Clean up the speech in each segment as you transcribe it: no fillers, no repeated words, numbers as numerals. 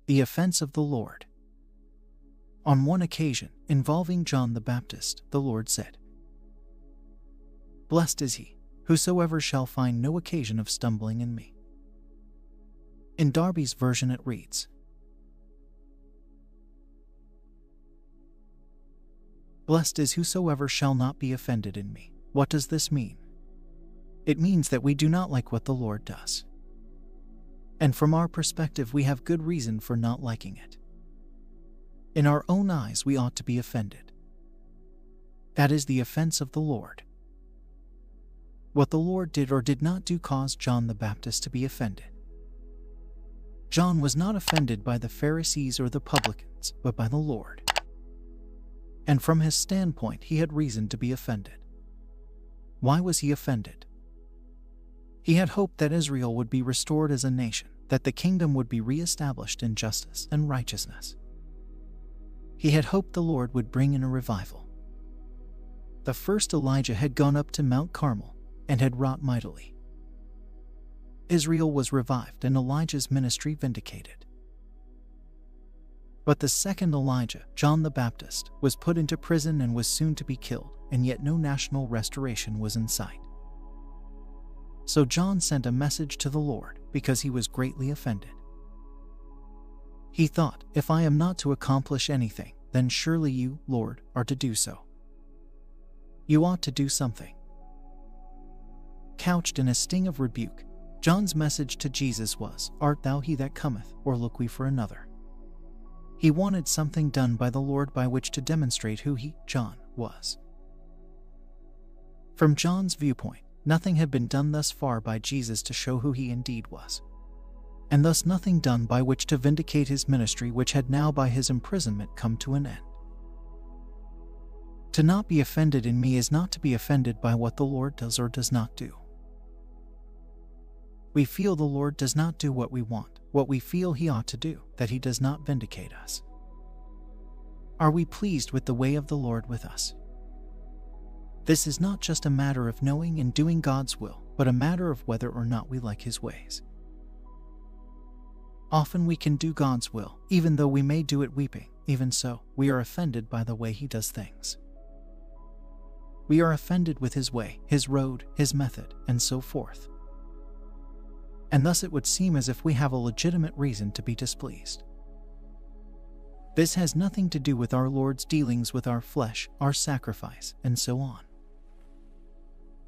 The offense of the Lord. On one occasion, involving John the Baptist, the Lord said, "Blessed is he, whosoever shall find no occasion of stumbling in me." In Darby's version it reads, "Blessed is whosoever shall not be offended in me." What does this mean? It means that we do not like what the Lord does. And from our perspective, we have good reason for not liking it. In our own eyes, we ought to be offended. That is the offense of the Lord. What the Lord did or did not do caused John the Baptist to be offended. John was not offended by the Pharisees or the publicans, but by the Lord. And from his standpoint, he had reason to be offended. Why was he offended? He had hoped that Israel would be restored as a nation, that the kingdom would be reestablished in justice and righteousness. He had hoped the Lord would bring in a revival. The first Elijah had gone up to Mount Carmel and had wrought mightily. Israel was revived and Elijah's ministry vindicated. But the second Elijah, John the Baptist, was put into prison and was soon to be killed, and yet no national restoration was in sight. So John sent a message to the Lord because he was greatly offended. He thought, "If I am not to accomplish anything, then surely you, Lord, are to do so. You ought to do something." Couched in a sting of rebuke, John's message to Jesus was, "Art thou he that cometh, or look we for another?" He wanted something done by the Lord by which to demonstrate who he, John, was. From John's viewpoint, nothing had been done thus far by Jesus to show who he indeed was, and thus nothing done by which to vindicate his ministry, which had now by his imprisonment come to an end. To not be offended in me is not to be offended by what the Lord does or does not do. We feel the Lord does not do what we want, what we feel he ought to do, that he does not vindicate us. Are we pleased with the way of the Lord with us? This is not just a matter of knowing and doing God's will, but a matter of whether or not we like his ways. Often we can do God's will, even though we may do it weeping. Even so, we are offended by the way he does things. We are offended with his way, his road, his method, and so forth. And thus it would seem as if we have a legitimate reason to be displeased. This has nothing to do with our Lord's dealings with our flesh, our sacrifice, and so on.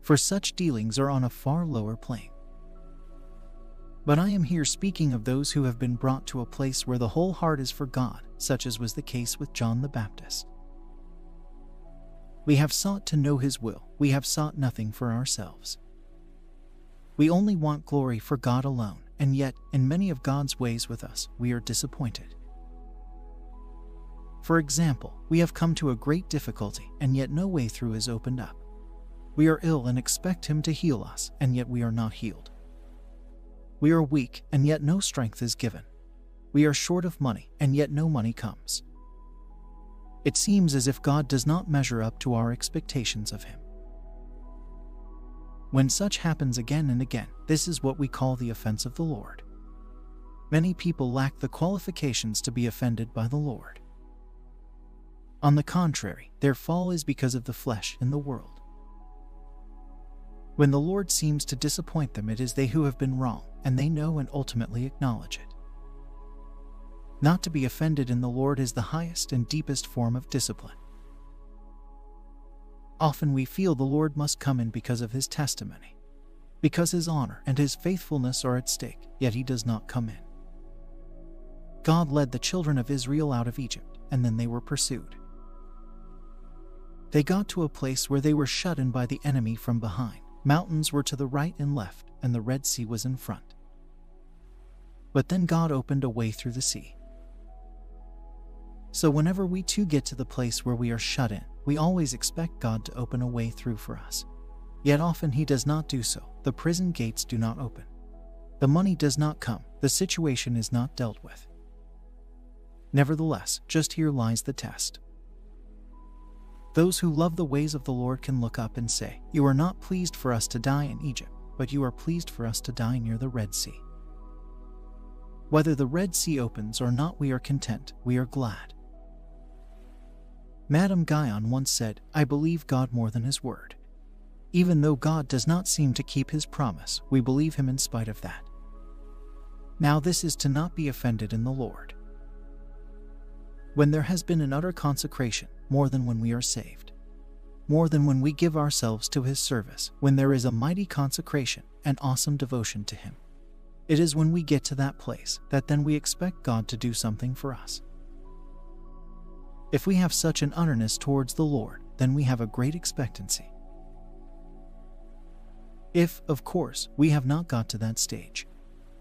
For such dealings are on a far lower plane. But I am here speaking of those who have been brought to a place where the whole heart is for God, such as was the case with John the Baptist. We have sought to know his will, we have sought nothing for ourselves. We only want glory for God alone, and yet, in many of God's ways with us, we are disappointed. For example, we have come to a great difficulty, and yet no way through is opened up. We are ill and expect him to heal us, and yet we are not healed. We are weak, and yet no strength is given. We are short of money, and yet no money comes. It seems as if God does not measure up to our expectations of him. When such happens again and again, this is what we call the offense of the Lord. Many people lack the qualifications to be offended by the Lord. On the contrary, their fall is because of the flesh and the world. When the Lord seems to disappoint them, it is they who have been wrong, and they know and ultimately acknowledge it. Not to be offended in the Lord is the highest and deepest form of discipline. Often we feel the Lord must come in because of his testimony, because his honor and his faithfulness are at stake, yet he does not come in. God led the children of Israel out of Egypt, and then they were pursued. They got to a place where they were shut in by the enemy from behind. Mountains were to the right and left, and the Red Sea was in front. But then God opened a way through the sea. So whenever we too get to the place where we are shut in, we always expect God to open a way through for us. Yet often he does not do so. The prison gates do not open. The money does not come. The situation is not dealt with. Nevertheless, just here lies the test. Those who love the ways of the Lord can look up and say, "You are not pleased for us to die in Egypt, but you are pleased for us to die near the Red Sea." Whether the Red Sea opens or not, we are content, we are glad. Madame Guyon once said, "I believe God more than His word." Even though God does not seem to keep His promise, we believe Him in spite of that. Now this is to not be offended in the Lord. When there has been an utter consecration, more than when we are saved, more than when we give ourselves to His service, when there is a mighty consecration and awesome devotion to Him, it is when we get to that place that then we expect God to do something for us. If we have such an utterness towards the Lord, then we have a great expectancy. If, of course, we have not got to that stage,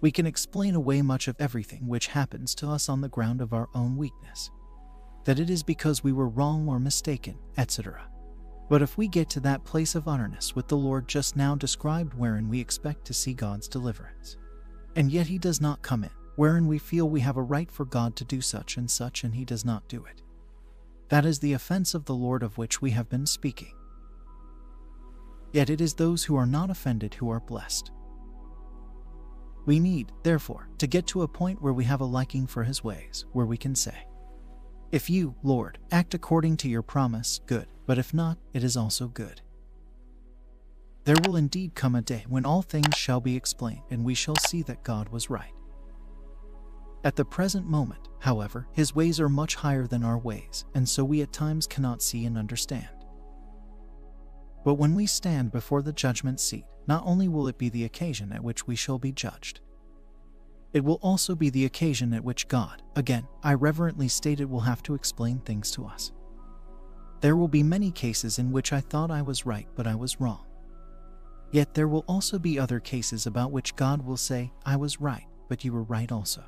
we can explain away much of everything which happens to us on the ground of our own weakness, that it is because we were wrong or mistaken, etc. But if we get to that place of utterness with the Lord just now described, wherein we expect to see God's deliverance, and yet He does not come in, wherein we feel we have a right for God to do such and He does not do it, that is the offense of the Lord of which we have been speaking. Yet it is those who are not offended who are blessed. We need, therefore, to get to a point where we have a liking for His ways, where we can say, "If you, Lord, act according to your promise, good, but if not, it is also good." There will indeed come a day when all things shall be explained and we shall see that God was right. At the present moment, however, His ways are much higher than our ways, and so we at times cannot see and understand. But when we stand before the judgment seat, not only will it be the occasion at which we shall be judged, it will also be the occasion at which God, again, I reverently stated, will have to explain things to us. There will be many cases in which I thought I was right, but I was wrong. Yet there will also be other cases about which God will say, "I was right, but you were right also."